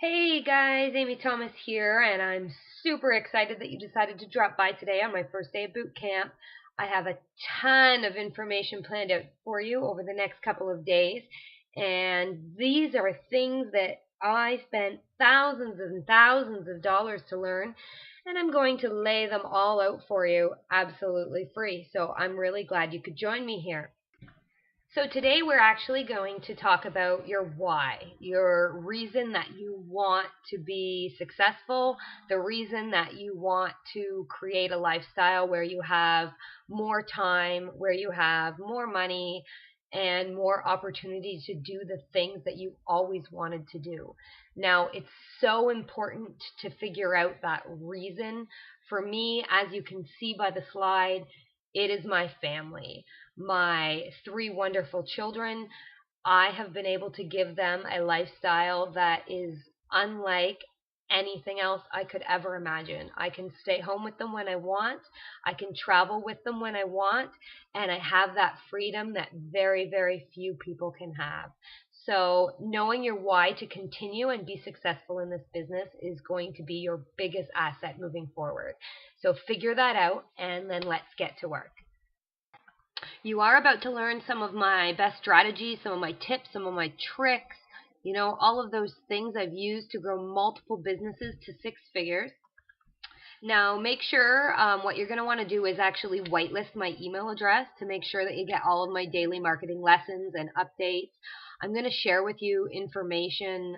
Hey guys, Amy Thomas here, and I'm super excited that you decided to drop by today on my first day of boot camp. I have a ton of information planned out for you over the next couple of days, and these are things that I spent thousands and thousands of dollars to learn, and I'm going to lay them all out for you absolutely free. So I'm really glad you could join me here. So today we're actually going to talk about your why, your reason that you want to be successful, the reason that you want to create a lifestyle where you have more time, where you have more money, and more opportunity to do the things that you always wanted to do. Now, it's so important to figure out that reason. For me, as you can see by the slide, it is my family, my three wonderful children. I have been able to give them a lifestyle that is unlike anything else I could ever imagine. I can stay home with them when I want, I can travel with them when I want, and I have that freedom that very, very few people can have. So knowing your why to continue and be successful in this business is going to be your biggest asset moving forward. So figure that out, and then let's get to work. You are about to learn some of my best strategies, some of my tips, some of my tricks, all of those things I've used to grow multiple businesses to six figures. Now, make sure what you're going to want to do is actually whitelist my email address to make sure that you get all of my daily marketing lessons and updates. I'm going to share with you information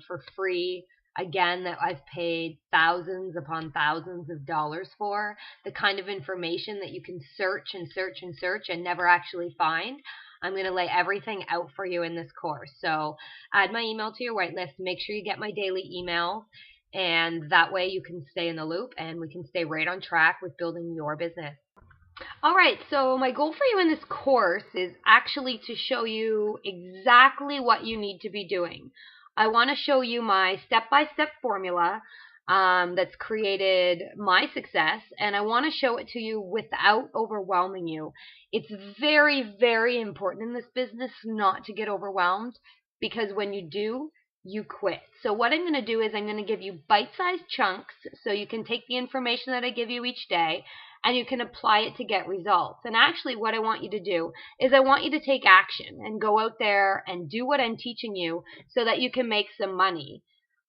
for free, again, that I've paid thousands upon thousands of dollars for, the kind of information that you can search and search and search and never actually find. I'm going to lay everything out for you in this course. So add my email to your whitelist. Make sure you get my daily email, and that way you can stay in the loop and we can stay right on track with building your business. All right, so my goal for you in this course is actually to show you exactly what you need to be doing. I want to show you my step-by-step formula that's created my success, and I want to show it to you without overwhelming you. It's very, very important in this business not to get overwhelmed, because when you do, you quit. So what I'm going to do is I'm going to give you bite-sized chunks so you can take the information that I give you each day and you can apply it to get results. And actually what I want you to do is I want you to take action and go out there and do what I'm teaching you so that you can make some money.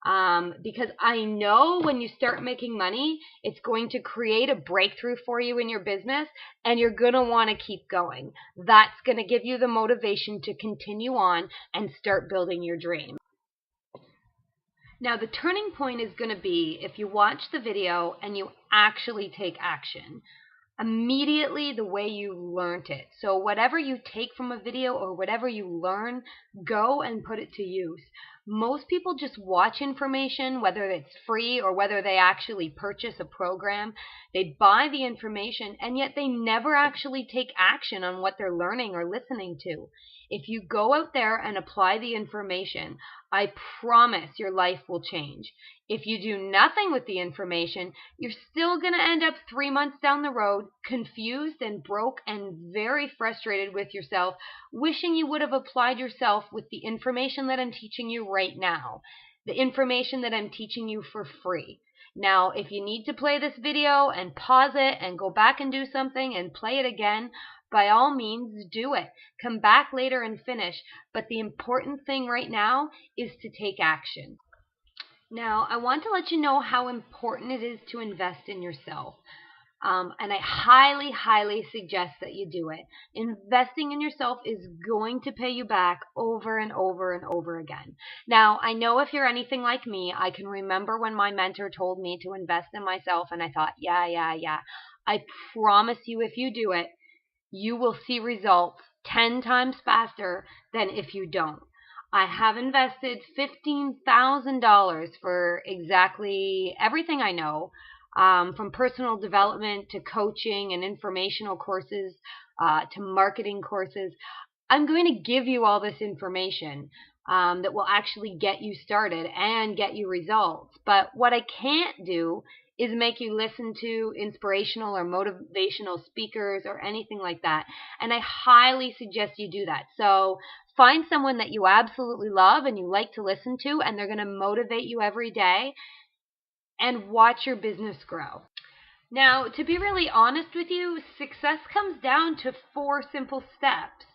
Because I know when you start making money, it's going to create a breakthrough for you in your business, and you're going to want to keep going. That's going to give you the motivation to continue on and start building your dream. Now, the turning point is going to be if you watch the video and you actually take action immediately the way you learned it. So whatever you take from a video or whatever you learn, go and put it to use. Most people just watch information, whether it's free or whether they actually purchase a program. They buy the information, and yet they never actually take action on what they're learning or listening to. If you go out there and apply the information, I promise your life will change. If you do nothing with the information, you're still going to end up 3 months down the road, confused and broke and very frustrated with yourself, wishing you would have applied yourself with the information that I'm teaching you right now, the information that I'm teaching you for free. Now, if you need to play this video and pause it and go back and do something and play it again, by all means, do it. Come back later and finish. But the important thing right now is to take action. Now, I want to let you know how important it is to invest in yourself. And I highly, highly suggest that you do it. Investing in yourself is going to pay you back over and over and over again. Now, I know if you're anything like me, I can remember when my mentor told me to invest in myself, and I thought, yeah. I promise you, if you do it, you will see results 10 times faster than if you don't. I have invested $15,000 for exactly everything I know, from personal development to coaching and informational courses to marketing courses. I'm going to give you all this information that will actually get you started and get you results. But what I can't do is make you listen to inspirational or motivational speakers or anything like that. And I highly suggest you do that. So find someone that you absolutely love and you like to listen to, and they're going to motivate you every day, and watch your business grow. Now, to be really honest with you, success comes down to 4 simple steps.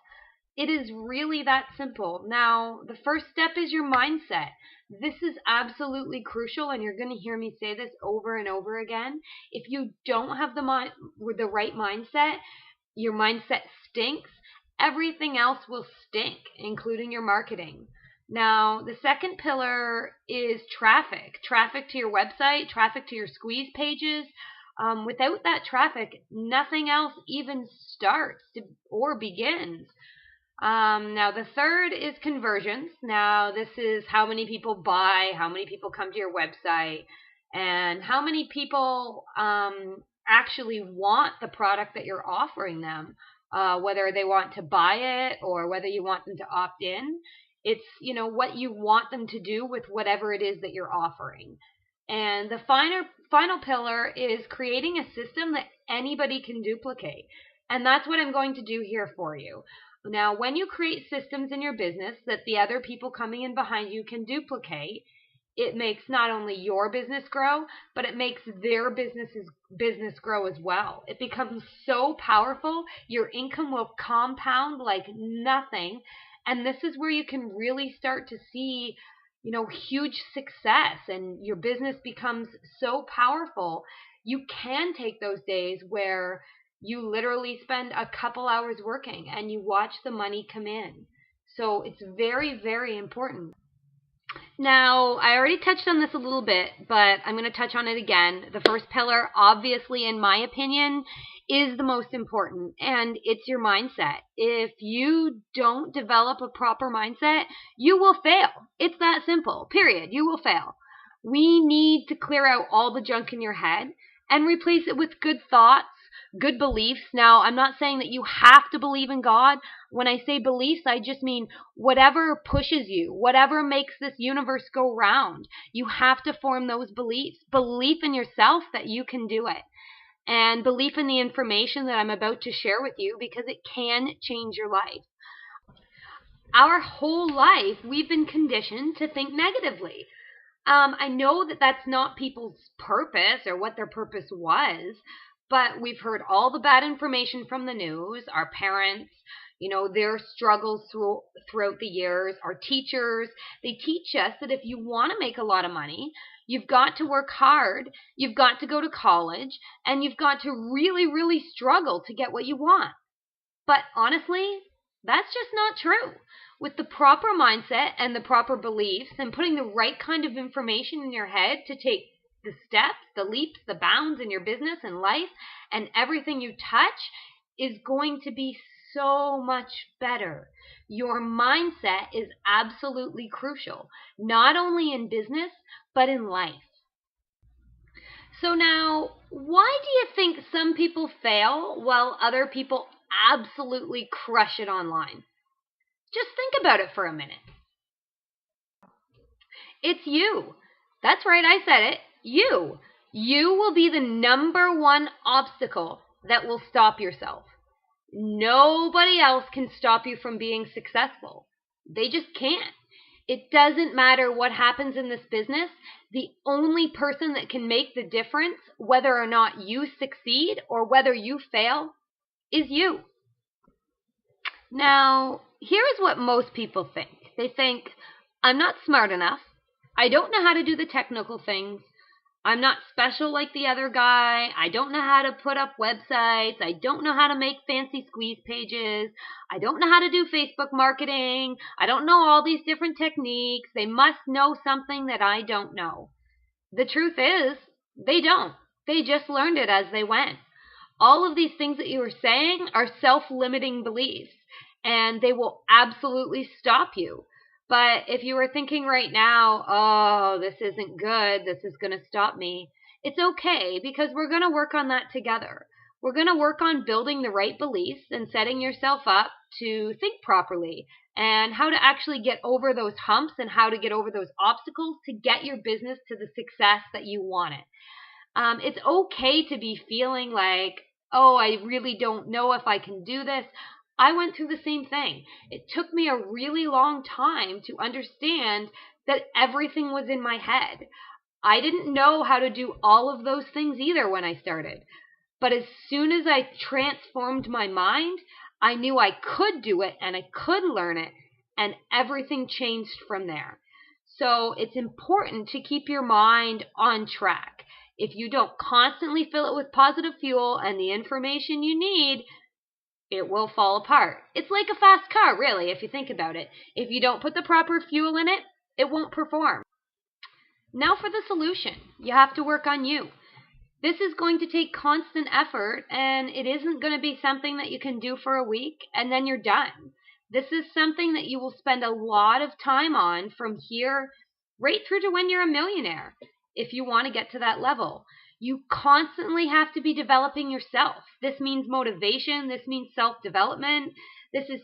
It is really that simple. Now, the first step is your mindset. This is absolutely crucial, and you're going to hear me say this over and over again. If you don't have the right mindset, your mindset stinks. Everything else will stink, including your marketing. Now, the second pillar is traffic. Traffic to your website, traffic to your squeeze pages. Without that traffic, nothing else even starts or begins. Now, the third is conversions. Now, this is how many people buy, how many people come to your website, and how many people actually want the product that you're offering them, whether they want to buy it or whether you want them to opt in. It's, what you want them to do with whatever it is that you're offering. And the final pillar is creating a system that anybody can duplicate. And that's what I'm going to do here for you. Now, when you create systems in your business that the other people coming in behind you can duplicate, it makes not only your business grow, but it makes their business grow as well. It becomes so powerful, your income will compound like nothing. And this is where you can really start to see, huge success, and your business becomes so powerful. You can take those days where you literally spend a couple hours working and you watch the money come in. So it's very, very important. Now, I already touched on this a little bit, but I'm going to touch on it again. The first pillar, obviously, in my opinion, is the most important, and it's your mindset. If you don't develop a proper mindset, you will fail. It's that simple, period. You will fail. We need to clear out all the junk in your head and replace it with good thoughts, good beliefs. Now, I'm not saying that you have to believe in God. When I say beliefs, I just mean whatever pushes you, whatever makes this universe go round. You have to form those beliefs. Belief in yourself that you can do it. And belief in the information that I'm about to share with you, because it can change your life. Our whole life, we've been conditioned to think negatively. I know that that's not people's purpose or what their purpose was, but we've heard all the bad information from the news, our parents, their struggles throughout the years, our teachers. They teach us that if you want to make a lot of money, you've got to work hard, you've got to go to college, and you've got to really, really struggle to get what you want. But honestly, that's just not true. With the proper mindset and the proper beliefs and putting the right kind of information in your head to take the steps, the leaps, the bounds in your business and life, and everything you touch is going to be so much better. Your mindset is absolutely crucial, not only in business, but in life. So now, why do you think some people fail while other people absolutely crush it online? Just think about it for a minute. It's you. That's right, I said it. You. You will be the number one obstacle that will stop yourself. Nobody else can stop you from being successful. They just can't. It doesn't matter what happens in this business. The only person that can make the difference, whether or not you succeed or whether you fail, is you. Now, here's what most people think. They think, I'm not smart enough. I don't know how to do the technical things. I'm not special like the other guy. I don't know how to put up websites. I don't know how to make fancy squeeze pages. I don't know how to do Facebook marketing. I don't know all these different techniques. They must know something that I don't know. The truth is, they don't. They just learned it as they went. All of these things that you are saying are self-limiting beliefs, and they will absolutely stop you. But if you are thinking right now, oh, this isn't good, this is going to stop me, it's okay, because we're going to work on that together. We're going to work on building the right beliefs and setting yourself up to think properly and how to actually get over those humps and how to get over those obstacles to get your business to the success that you want it. It's okay to be feeling like, oh, I really don't know if I can do this. I went through the same thing. It took me a really long time to understand that everything was in my head. I didn't know how to do all of those things either when I started. But as soon as I transformed my mind, I knew I could do it and I could learn it, and everything changed from there. So it's important to keep your mind on track. If you don't constantly fill it with positive fuel and the information you need, it will fall apart. It's like a fast car, really, if you think about it. If you don't put the proper fuel in it, it won't perform. Now for the solution. You have to work on you. This is going to take constant effort, and it isn't going to be something that you can do for a week and then you're done. This is something that you will spend a lot of time on from here right through to when you're a millionaire, if you want to get to that level. You constantly have to be developing yourself. This means motivation. This means self-development. This is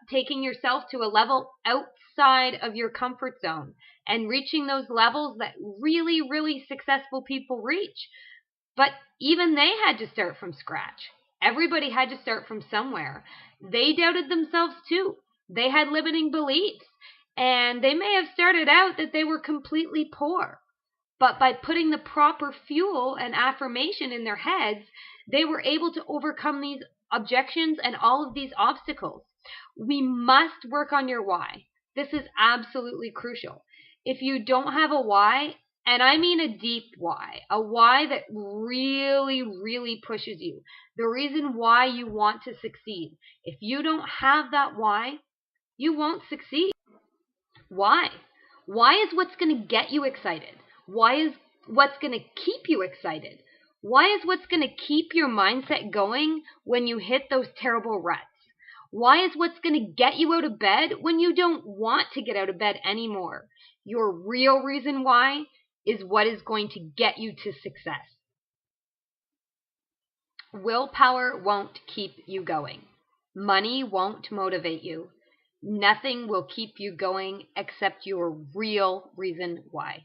taking yourself to a level outside of your comfort zone and reaching those levels that really, really successful people reach. But even they had to start from scratch. Everybody had to start from somewhere. They doubted themselves too. They had limiting beliefs. And they may have started out that they were completely poor. But by putting the proper fuel and affirmation in their heads, they were able to overcome these objections and all of these obstacles. We must work on your why. This is absolutely crucial. If you don't have a why, and I mean a deep why, a why that really, really pushes you, the reason why you want to succeed. If you don't have that why, you won't succeed. Why? Why is what's going to get you excited? Why is what's going to keep you excited? Why is what's going to keep your mindset going when you hit those terrible ruts? Why is what's going to get you out of bed when you don't want to get out of bed anymore? Your real reason why is what is going to get you to success. Willpower won't keep you going. Money won't motivate you. Nothing will keep you going except your real reason why.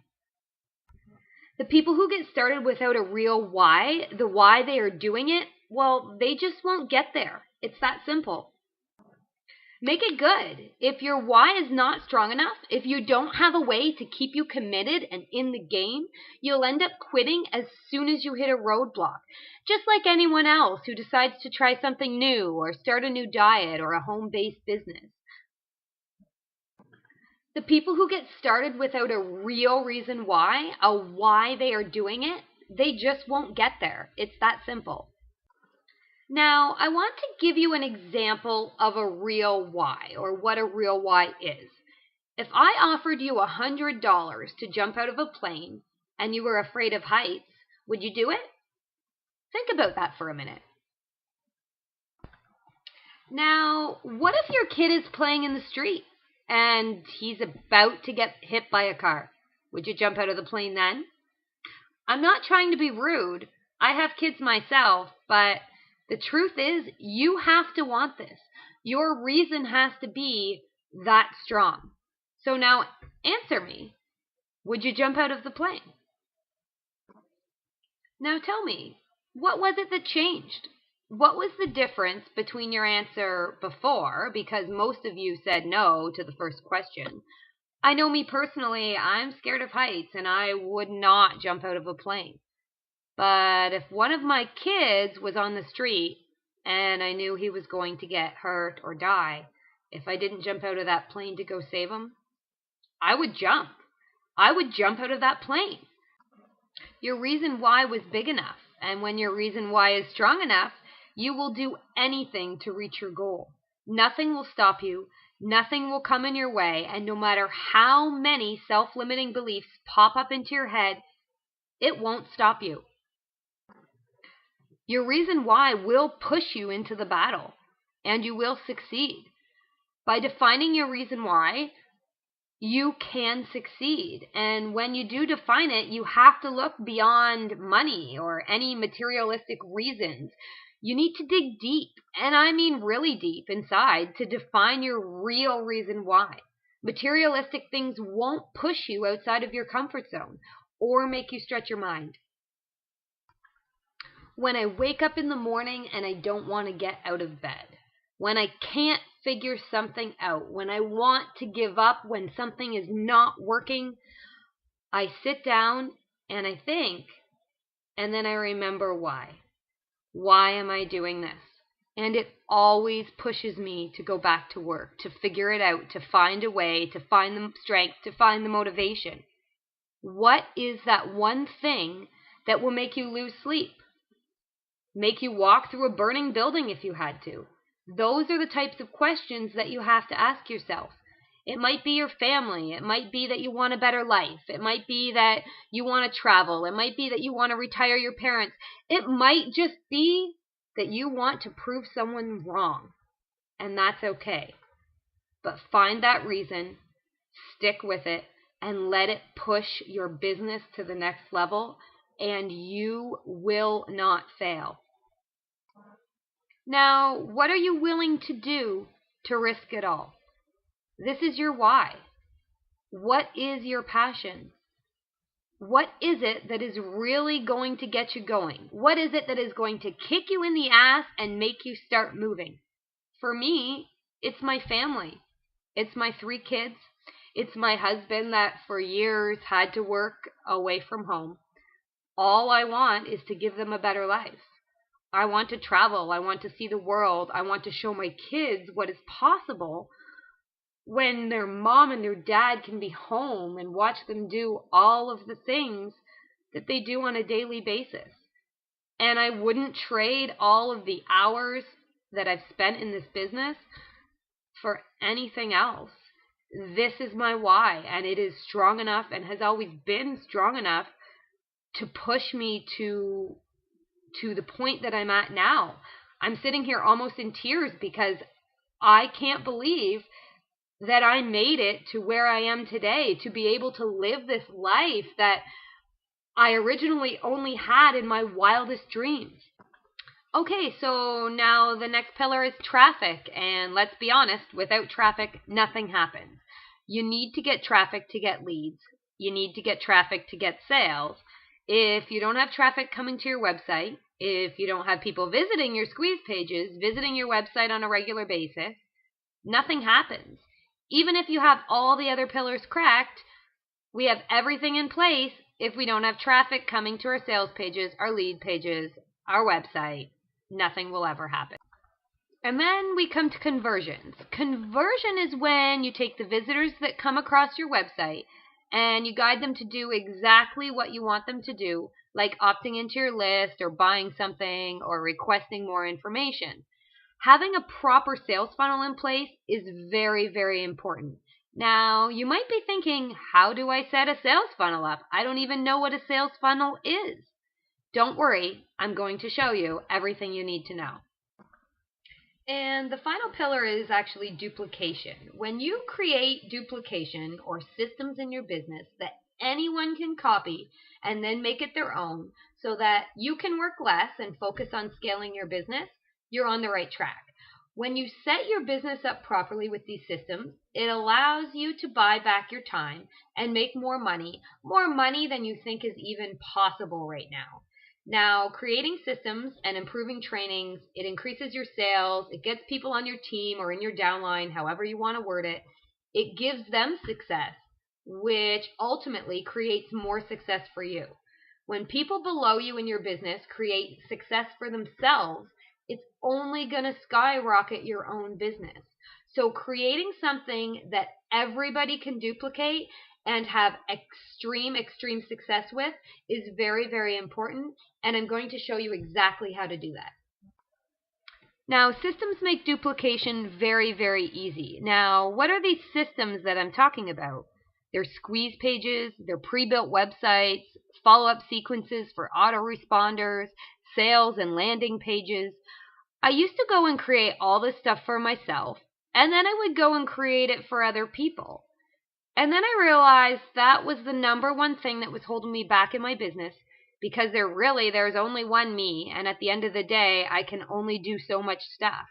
The people who get started without a real why, the why they are doing it, well, they just won't get there. It's that simple. Make it good. If your why is not strong enough, if you don't have a way to keep you committed and in the game, you'll end up quitting as soon as you hit a roadblock. Just like anyone else who decides to try something new or start a new diet or a home-based business. The people who get started without a real reason why, a why they are doing it, they just won't get there. It's that simple. Now, I want to give you an example of a real why, or what a real why is. If I offered you $100 to jump out of a plane and you were afraid of heights, would you do it? Think about that for a minute. Now, what if your kid is playing in the street and he's about to get hit by a car? Would you jump out of the plane then? I'm not trying to be rude. I have kids myself, but the truth is, you have to want this. Your reason has to be that strong. So now, answer me. Would you jump out of the plane? Now tell me, what was it that changed? What was the difference between your answer before, because most of you said no to the first question? I know me personally, I'm scared of heights, and I would not jump out of a plane. But if one of my kids was on the street and I knew he was going to get hurt or die, if I didn't jump out of that plane to go save him, I would jump. I would jump out of that plane. Your reason why was big enough, and when your reason why is strong enough, you will do anything to reach your goal. Nothing will stop you. Nothing will come in your way, and no matter how many self-limiting beliefs pop up into your head, it won't stop you. Your reason why will push you into the battle, and you will succeed. By defining your reason why, you can succeed. And when you do define it, you have to look beyond money or any materialistic reasons. You need to dig deep, and I mean really deep inside, to define your real reason why. Materialistic things won't push you outside of your comfort zone or make you stretch your mind. when I wake up in the morning and I don't want to get out of bed, when I can't figure something out, when I want to give up, when something is not working, I sit down and I think, and then I remember why. Why am I doing this? And it always pushes me to go back to work, to figure it out, to find a way, to find the strength, to find the motivation. What is that one thing that will make you lose sleep? Make you walk through a burning building if you had to? Those are the types of questions that you have to ask yourself. It might be your family. It might be that you want a better life. It might be that you want to travel. It might be that you want to retire your parents. It might just be that you want to prove someone wrong. And that's okay. But find that reason, stick with it, and let it push your business to the next level, and you will not fail. Now, what are you willing to do to risk it all? This is your why. What is your passion? What is it that is really going to get you going? What is it that is going to kick you in the ass and make you start moving? For me, it's my family. It's my 3 kids. It's my husband that for years had to work away from home. All I want is to give them a better life. I want to travel. I want to see the world. I want to show my kids what is possible when their mom and their dad can be home and watch them do all of the things that they do on a daily basis. And I wouldn't trade all of the hours that I've spent in this business for anything else. This is my why, and it is strong enough and has always been strong enough to push me to the point that I'm at now. I'm sitting here almost in tears because I can't believe that I made it to where I am today, to be able to live this life that I originally only had in my wildest dreams. Okay, so now the next pillar is traffic, and let's be honest, without traffic, nothing happens. You need to get traffic to get leads. You need to get traffic to get sales. If you don't have traffic coming to your website, if you don't have people visiting your squeeze pages, visiting your website on a regular basis, nothing happens. Even if you have all the other pillars cracked, we have everything in place. If we don't have traffic coming to our sales pages, our lead pages, our website, nothing will ever happen. And then we come to conversions. Conversion is when you take the visitors that come across your website and you guide them to do exactly what you want them to do, like opting into your list or buying something or requesting more information. Having a proper sales funnel in place is very, very important. Now, you might be thinking, how do I set a sales funnel up? I don't even know what a sales funnel is. Don't worry, I'm going to show you everything you need to know. And the final pillar is actually duplication. When you create duplication or systems in your business that anyone can copy and then make it their own so that you can work less and focus on scaling your business, you're on the right track. When you set your business up properly with these systems, it allows you to buy back your time and make more money than you think is even possible right now. Now, creating systems and improving trainings, it increases your sales, it gets people on your team or in your downline, however you want to word it. It gives them success, which ultimately creates more success for you. When people below you in your business create success for themselves, it's only going to skyrocket your own business. So creating something that everybody can duplicate and have extreme success with is very, very important. And I'm going to show you exactly how to do that. Now, systems make duplication very, very easy. Now, what are these systems that I'm talking about? They're squeeze pages, they're pre-built websites, follow-up sequences for autoresponders, sales and landing pages. I used to go and create all this stuff for myself, and then I would go and create it for other people. And then I realized that was the number one thing that was holding me back in my business, because there's only one me, and at the end of the day, I can only do so much stuff.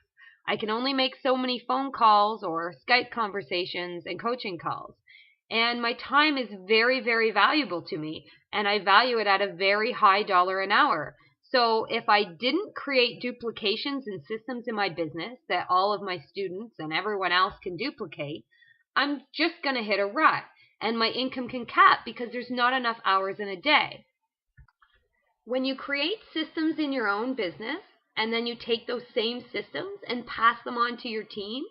I can only make so many phone calls or Skype conversations and coaching calls. And my time is very, very valuable to me, and I value it at a very high dollar an hour. So if I didn't create duplications and systems in my business that all of my students and everyone else can duplicate, I'm just going to hit a rut and my income can cap because there's not enough hours in a day. When you create systems in your own business and then you take those same systems and pass them on to your team,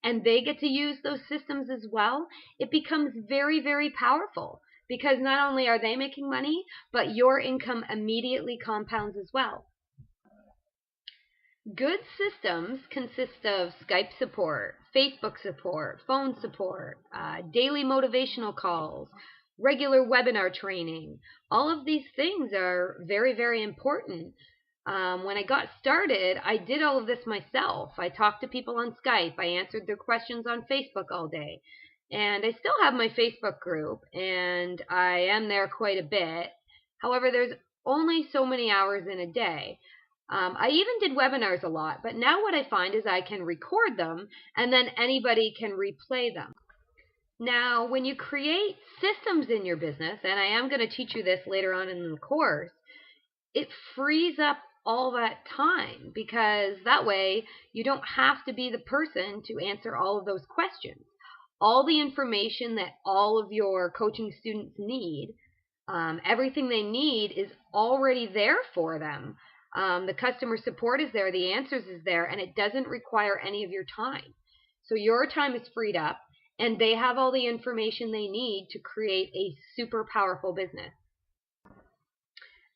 and they get to use those systems as well, it becomes very, very powerful because not only are they making money, but your income immediately compounds as well. Good systems consist of Skype support, Facebook support, phone support, daily motivational calls, regular webinar training. All of these things are very, very important. When I got started, I did all of this myself. I talked to people on Skype. I answered their questions on Facebook all day. And I still have my Facebook group, and I am there quite a bit. However, there's only so many hours in a day. I even did webinars a lot, but now what I find is I can record them, and then anybody can replay them. Now, when you create systems in your business, and I am going to teach you this later on in the course, it frees up all that time because that way you don't have to be the person to answer all of those questions. All the information that all of your coaching students need, everything they need is already there for them. The customer support is there, the answers is there, and it doesn't require any of your time. So your time is freed up, and they have all the information they need to create a super powerful business.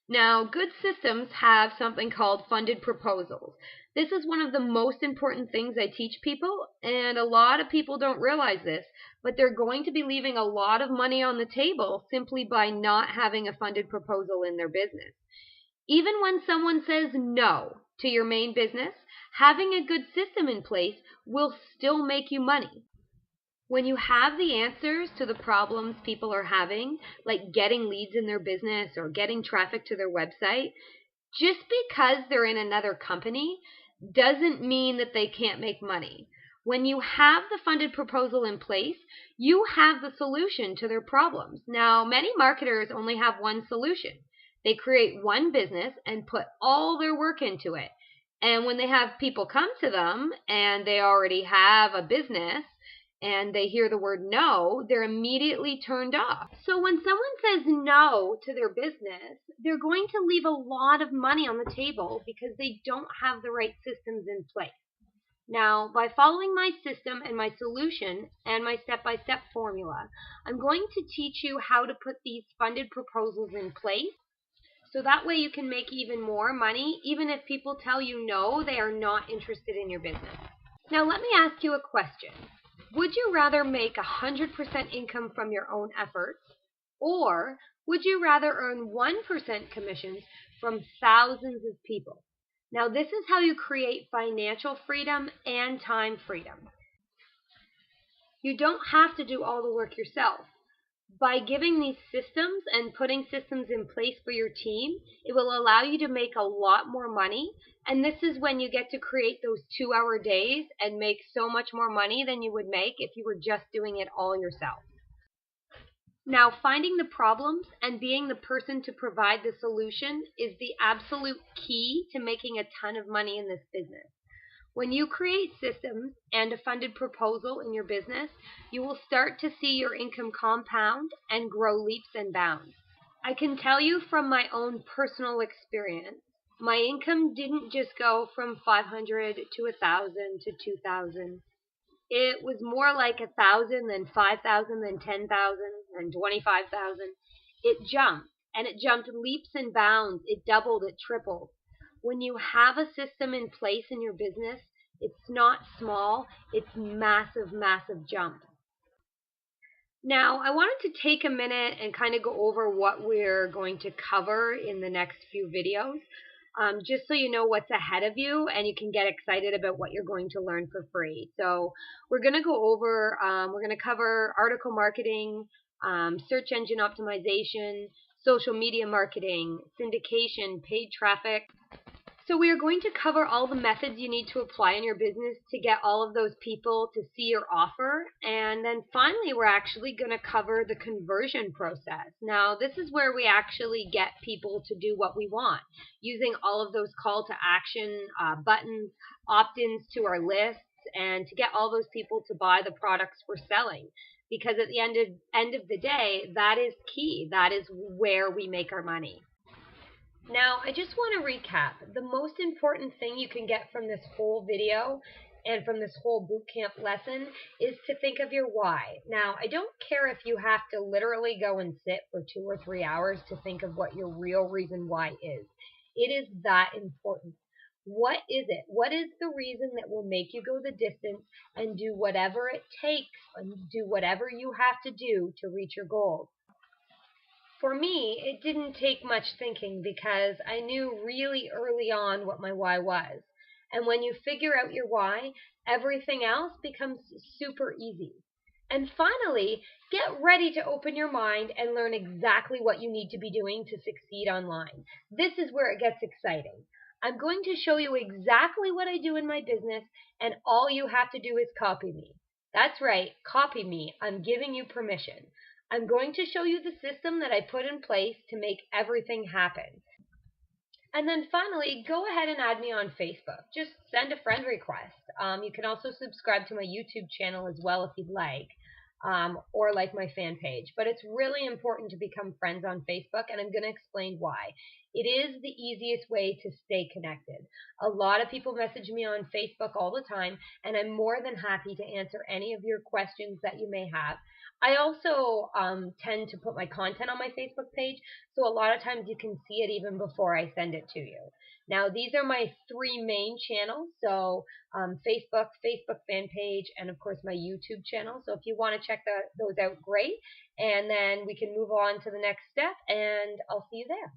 Now, good systems have something called funded proposals. This is one of the most important things I teach people, and a lot of people don't realize this, but they're going to be leaving a lot of money on the table simply by not having a funded proposal in their business. Even when someone says no to your main business, having a good system in place will still make you money. When you have the answers to the problems people are having, like getting leads in their business or getting traffic to their website, just because they're in another company doesn't mean that they can't make money. When you have the funded proposal in place, you have the solution to their problems. Now, many marketers only have one solution. They create one business and put all their work into it. And when they have people come to them and they already have a business, and they hear the word no, they're immediately turned off. So when someone says no to their business, they're going to leave a lot of money on the table because they don't have the right systems in place. Now, by following my system and my solution and my step-by-step formula, I'm going to teach you how to put these funded proposals in place. So that way you can make even more money, even if people tell you no, they are not interested in your business. Now let me ask you a question. Would you rather make 100% income from your own efforts, or would you rather earn 1% commissions from thousands of people? Now, this is how you create financial freedom and time freedom. You don't have to do all the work yourself. By giving these systems and putting systems in place for your team, it will allow you to make a lot more money. And this is when you get to create those 2-hour days and make so much more money than you would make if you were just doing it all yourself. Now, finding the problems and being the person to provide the solution is the absolute key to making a ton of money in this business. When you create systems and a funded proposal in your business, you will start to see your income compound and grow leaps and bounds. I can tell you from my own personal experience, my income didn't just go from 500 to 1,000 to 2,000. It was more like 1,000, then 5,000, then 10,000, then 25,000. It jumped, and it jumped leaps and bounds. It doubled, it tripled. When you have a system in place in your business, it's not small, it's massive, massive jump. Now, I wanted to take a minute and kind of go over what we're going to cover in the next few videos, just so you know what's ahead of you and you can get excited about what you're going to learn for free. So we're going to go over, we're going to cover article marketing, search engine optimization, social media marketing, syndication, paid traffic, So we are going to cover all the methods you need to apply in your business to get all of those people to see your offer. And then finally, we're actually going to cover the conversion process. Now, this is where we actually get people to do what we want, using all of those call to action buttons, opt-ins to our lists, and to get all those people to buy the products we're selling. Because at the end of the day, that is key. That is where we make our money. Now, I just want to recap. The most important thing you can get from this whole video and from this whole bootcamp lesson is to think of your why. Now, I don't care if you have to literally go and sit for 2 or 3 hours to think of what your real reason why is. It is that important. What is it? What is the reason that will make you go the distance and do whatever it takes and do whatever you have to do to reach your goals? For me, it didn't take much thinking because I knew really early on what my why was. And when you figure out your why, everything else becomes super easy. And finally, get ready to open your mind and learn exactly what you need to be doing to succeed online. This is where it gets exciting. I'm going to show you exactly what I do in my business, and all you have to do is copy me. That's right, copy me. I'm giving you permission. I'm going to show you the system that I put in place to make everything happen. And then finally, go ahead and add me on Facebook. Just send a friend request. You can also subscribe to my YouTube channel as well if you'd like, or like my fan page. But it's really important to become friends on Facebook, and I'm going to explain why. It is the easiest way to stay connected. A lot of people message me on Facebook all the time, and I'm more than happy to answer any of your questions that you may have. I also tend to put my content on my Facebook page, so a lot of times you can see it even before I send it to you. Now, these are my 3 main channels, so Facebook fan page, and of course my YouTube channel. So if you want to check those out, great. And then we can move on to the next step, and I'll see you there.